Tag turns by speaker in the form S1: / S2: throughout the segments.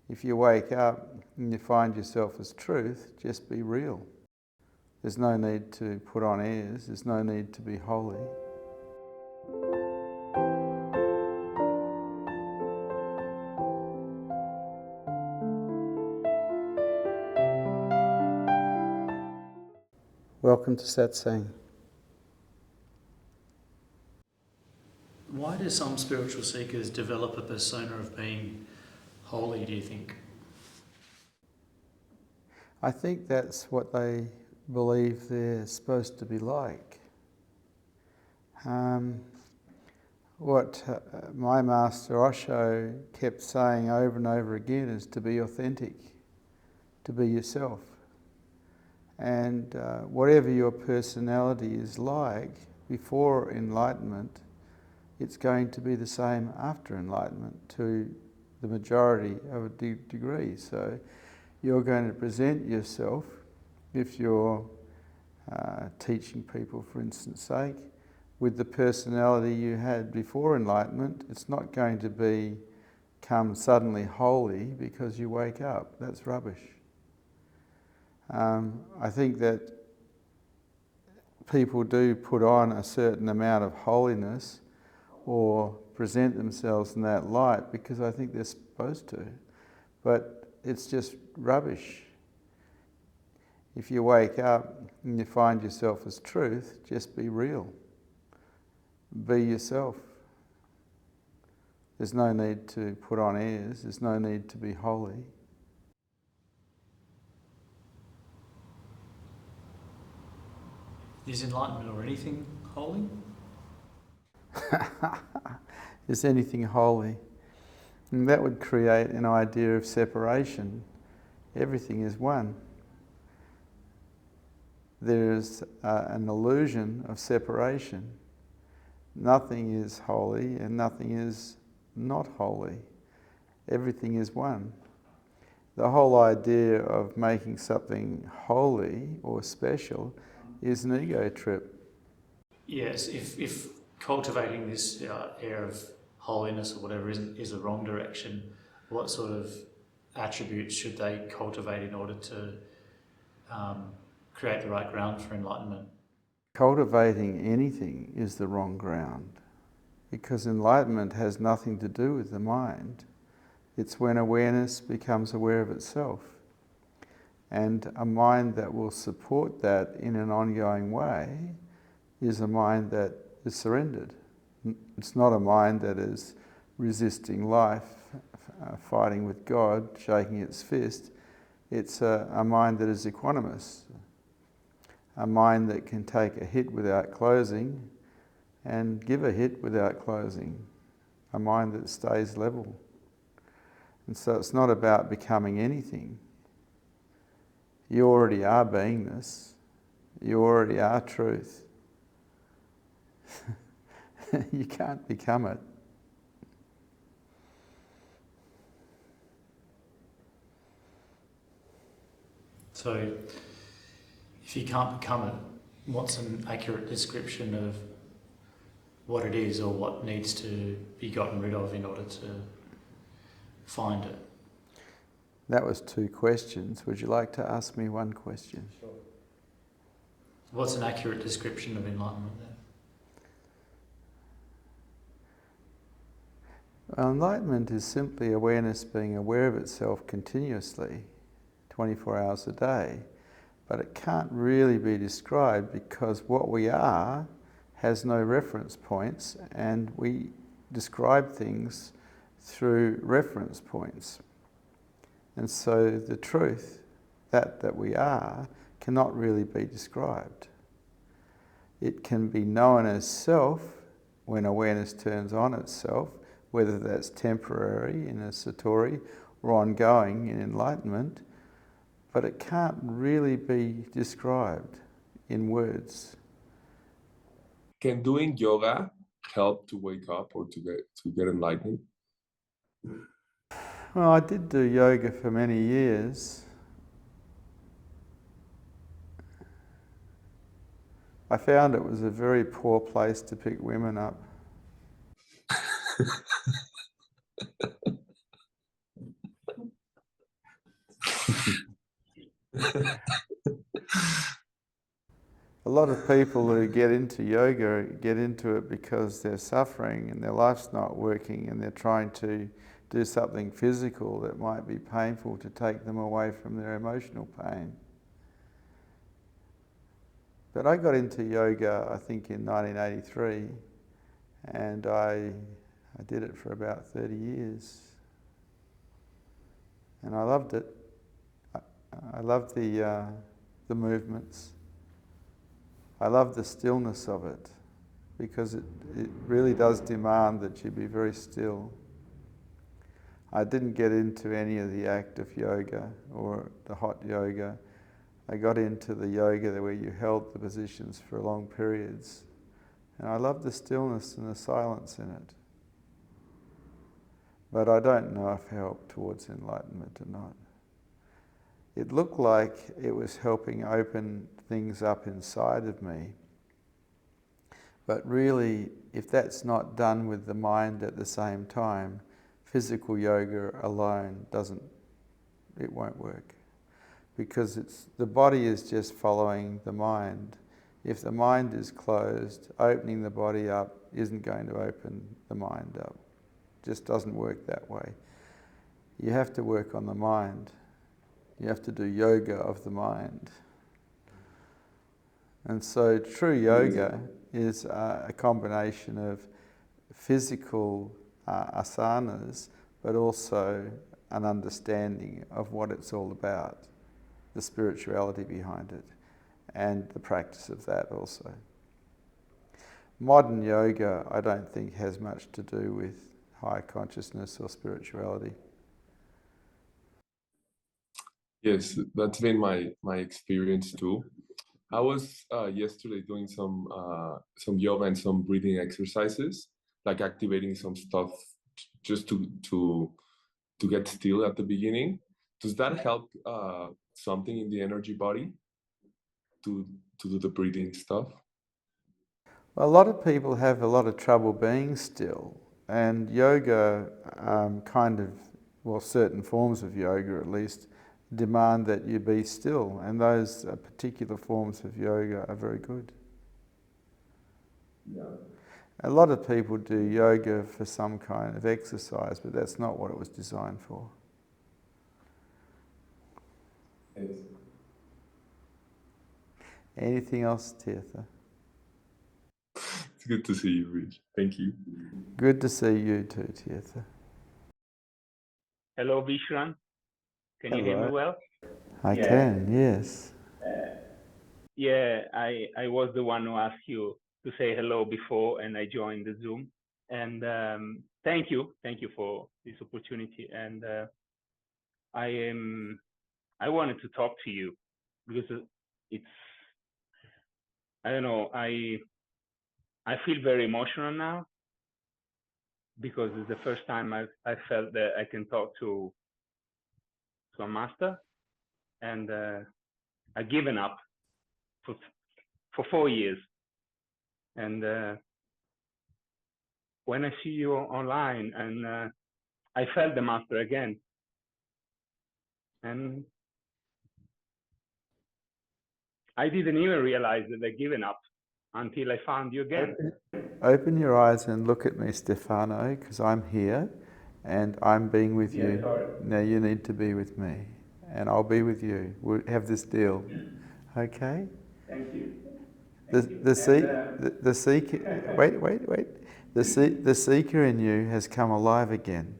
S1: If you wake up and you find yourself as truth, just be real. There's no need to put on airs, there's no need to be holy. Welcome to satsang.
S2: Why do some spiritual seekers develop a persona of being holy, do you think?
S1: I think that's what they believe they're supposed to be like. What my master Osho kept saying over and over again is to be authentic, to be yourself. And whatever your personality is like before enlightenment, it's going to be the same after enlightenment to the majority of a degree. So you're going to present yourself, if you're teaching people, for instance sake, with the personality you had before enlightenment. It's not going to become suddenly holy because you wake up. That's rubbish. I think that people do put on a certain amount of holiness or present themselves in that light because I think they're supposed to, but it's just rubbish. If you wake up and you find yourself as truth, just be real. Be yourself. There's no need to put on airs, there's no need to be holy.
S2: Is enlightenment or anything holy?
S1: Is anything holy? And that would create an idea of separation. Everything is one. There is an illusion of separation. Nothing is holy and nothing is not holy. Everything is one. The whole idea of making something holy or special is an ego trip.
S2: Yes, if cultivating this air of holiness or whatever is a wrong direction, what sort of attributes should they cultivate in order to create the right ground for enlightenment?
S1: Cultivating anything is the wrong ground, because enlightenment has nothing to do with the mind. It's when awareness becomes aware of itself. And a mind that will support that in an ongoing way is a mind that is surrendered. It's not a mind that is resisting life, fighting with God, shaking its fist. It's a mind that is equanimous, a mind that can take a hit without closing and give a hit without closing, a mind that stays level. And so it's not about becoming anything. You already are beingness. You already are truth. You can't become it.
S2: So, if you can't become it, what's an accurate description of what it is or what needs to be gotten rid of in order to find it?
S1: That was 2 questions. Would you like to ask me 1 question?
S2: Sure. What's an accurate description of enlightenment then?
S1: Well, enlightenment is simply awareness being aware of itself continuously, 24 hours a day. But it can't really be described because what we are has no reference points, and we describe things through reference points. And so the truth, that we are, cannot really be described. It can be known as self when awareness turns on itself, whether that's temporary in a satori or ongoing in enlightenment, but it can't really be described in words.
S3: Can doing yoga help to wake up or to get enlightened?
S1: Well, I did do yoga for many years. I found it was a very poor place to pick women up. A lot of people who get into yoga get into it because they're suffering and their life's not working and they're trying to do something physical that might be painful to take them away from their emotional pain. But I got into yoga, I think, in 1983, and I did it for about 30 years. And I loved it. I loved the movements. I love the stillness of it, because it really does demand that you be very still. I didn't get into any of the active yoga or the hot yoga. I got into the yoga where you held the positions for long periods. And I love the stillness and the silence in it. But I don't know if it helped towards enlightenment or not. It looked like it was helping open things up inside of me. But really, if that's not done with the mind at the same time, physical yoga alone won't work. Because the body is just following the mind. If the mind is closed, opening the body up isn't going to open the mind up. It just doesn't work that way. You have to work on the mind. You have to do yoga of the mind. And so true yoga is a combination of physical asanas, but also an understanding of what it's all about, the spirituality behind it, and the practice of that also. Modern yoga, I don't think, has much to do with high consciousness or spirituality.
S3: Yes, that's been my experience too. I was yesterday doing some yoga and some breathing exercises, like activating some stuff just to get still at the beginning. Does that help something in the energy body to do the breathing stuff?
S1: A lot of people have a lot of trouble being still, and yoga certain forms of yoga at least, demand that you be still, and those particular forms of yoga are very good.
S3: Yeah.
S1: A lot of people do yoga for some kind of exercise, but that's not what it was designed for.
S3: Yes.
S1: Anything else, Tirtha?
S3: It's good to see you, Rich. Thank you.
S1: Good to see you too, Tirtha.
S4: Hello, Vishrant. Can you hear me well?
S1: I can, yes.
S4: Yeah, I was the one who asked you to say hello before, and I joined the Zoom. And thank you for this opportunity. And I wanted to talk to you because I don't know, I feel very emotional now because it's the first time I felt that I can talk to a master, and I've given up for 4 years. And when I see you online, and I felt the master again, and I didn't even realize that I'd given up until I found you again.
S1: Open your eyes and look at me, Stefano, because I'm here and I'm being with you.
S4: Sorry.
S1: Now you need to be with me, and I'll be with you. We'll have this deal, okay?
S4: Thank you.
S1: The seeker. Wait. The seeker in you has come alive again.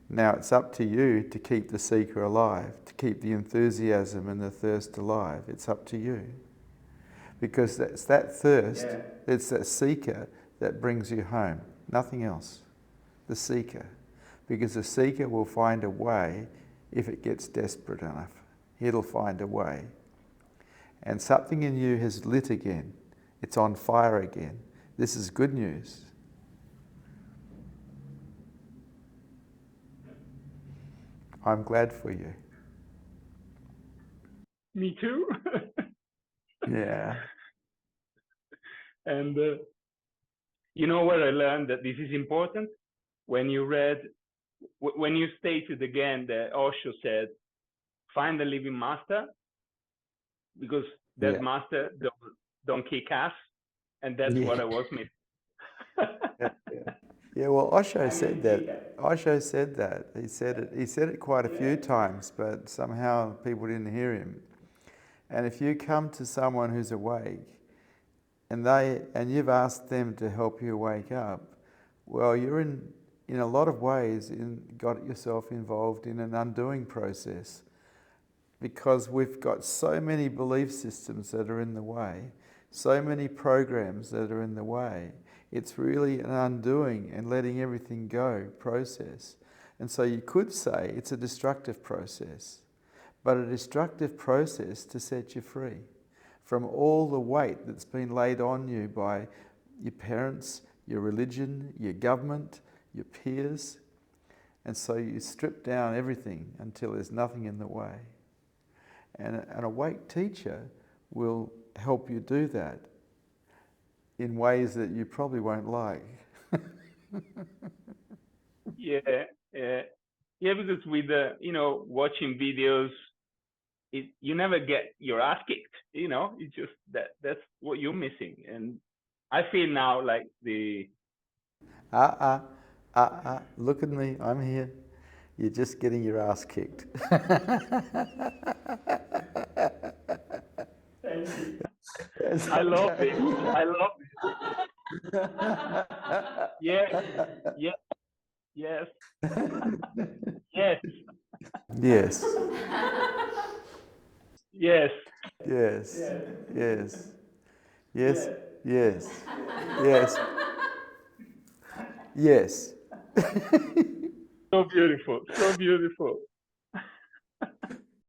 S1: Now it's up to you to keep the seeker alive, to keep the enthusiasm and the thirst alive. It's up to you. Because it's that thirst, it's that seeker that brings you home, nothing else. The seeker. Because the seeker will find a way if it gets desperate enough. It'll find a way. And something in you has lit again. It's on fire again. This is good news. I'm glad for you.
S4: Me too.
S1: Yeah.
S4: And you know where I learned that this is important? When you stated again that Osho said, find a living master, because that
S1: Yeah.
S4: master don't kick ass, and that's what I was missing.
S1: Yeah, well, Osho said that. Osho said that. He said it. He said it quite a few times, but somehow people didn't hear him. And if you come to someone who's awake, and you've asked them to help you wake up, well, you're in a lot of ways got yourself involved in an undoing process, because we've got so many belief systems that are in the way, so many programs that are in the way. It's really an undoing and letting everything go process. And so you could say it's a destructive process, but a destructive process to set you free from all the weight that's been laid on you by your parents, your religion, your government, your peers. And so you strip down everything until there's nothing in the way. And an awake teacher will help you do that in ways that you probably won't like.
S4: Yeah, because with watching videos, you never get your ass kicked. It's just that's what you're missing. And I feel now like
S1: Look at me, I'm here. You're just getting your ass kicked.
S4: I love it. I love it. Yes, yes, yes, yes,
S1: Yes.
S4: yes,
S1: Yes. Yes. Yes. Yes. Yes. Yes.
S4: so beautiful, so beautiful.